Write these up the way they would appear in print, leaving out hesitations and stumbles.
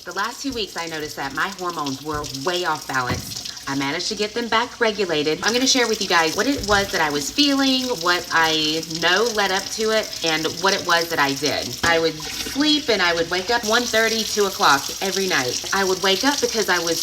The last 2 weeks, I noticed that my hormones were way off balance. I managed to get them back regulated. I'm gonna share with you guys what it was that I was feeling, what I know led up to it, and what it was that I did. I would sleep and I would wake up 1:30, 2 o'clock every night. I would wake up because I was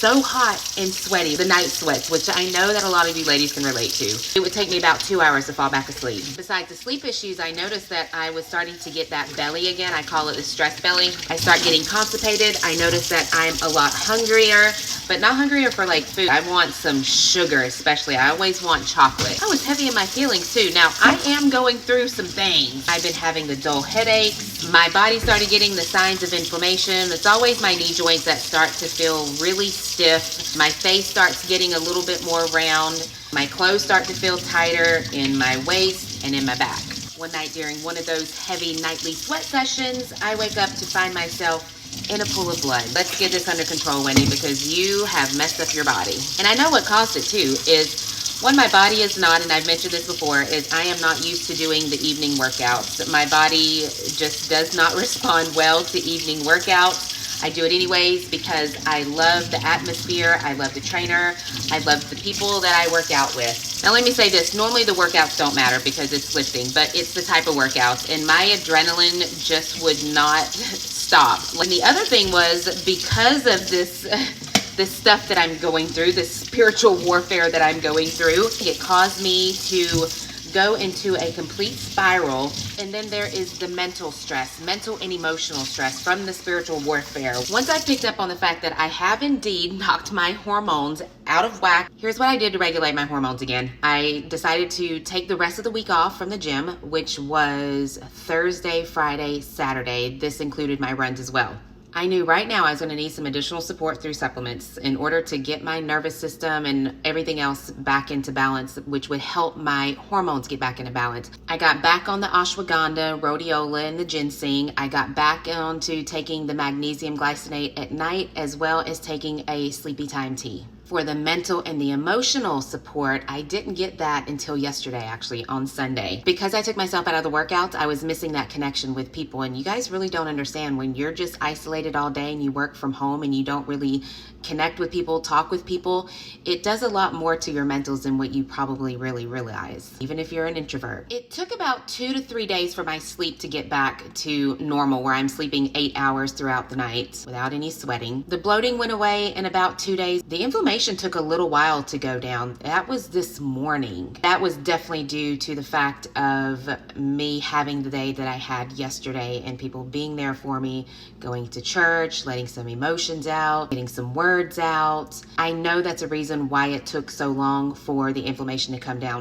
so hot and sweaty, the night sweats, which I know that a lot of you ladies can relate to. It would take me about 2 hours to fall back asleep. Besides the sleep issues, I noticed that I was starting to get that belly again. I call it the stress belly. I start getting constipated. I noticed that I'm a lot hungrier, but not hungrier for like food. I want some sugar, especially. I always want chocolate. I was heavy in my feelings too. Now, I am going through some things. I've been having the dull headaches. My body started getting the signs of inflammation. It's always my knee joints that start to feel really stiff. My face starts getting a little bit more round. My clothes start to feel tighter in my waist and in my back. One night during one of those heavy nightly sweat sessions, I wake up to find myself in a pool of blood. Let's get this under control, Wendy, because you have messed up your body. And I know what caused it too is, one, my body is not, and I've mentioned this before, is I am not used to doing the evening workouts. My body just does not respond well to evening workouts. I do it anyways because I love the atmosphere, I love the trainer, I love the people that I work out with. Now let me say this, normally the workouts don't matter because it's lifting, but it's the type of workouts, and my adrenaline just would not stop. And the other thing was, because of this stuff that I'm going through, this spiritual warfare that I'm going through, it caused me to go into a complete spiral. And then there is the mental stress, mental and emotional stress from the spiritual warfare. Once I picked up on the fact that I have indeed knocked my hormones out of whack, here's what I did to regulate my hormones again. I decided to take the rest of the week off from the gym, which was Thursday, Friday, Saturday. This included my runs as well. I knew right now I was going to need some additional support through supplements in order to get my nervous system and everything else back into balance, which would help my hormones get back into balance. I got back on the ashwagandha, rhodiola, and the ginseng. I got back onto taking the magnesium glycinate at night, as well as taking a sleepy time tea. For the mental and the emotional support, I didn't get that until yesterday, actually, on Sunday. Because I took myself out of the workouts, I was missing that connection with people. And you guys really don't understand when you're just isolated all day and you work from home and you don't really connect with people, talk with people, it does a lot more to your mentals than what you probably really realize, even if you're an introvert. It took about 2 to 3 days for my sleep to get back to normal, where I'm sleeping 8 hours throughout the night without any sweating. The bloating went away in about 2 days. The inflammation took a little while to go down. That was this morning. That was definitely due to the fact of me having the day that I had yesterday and people being there for me, going to church, letting some emotions out, getting some words out. I know that's a reason why it took so long for the inflammation to come down.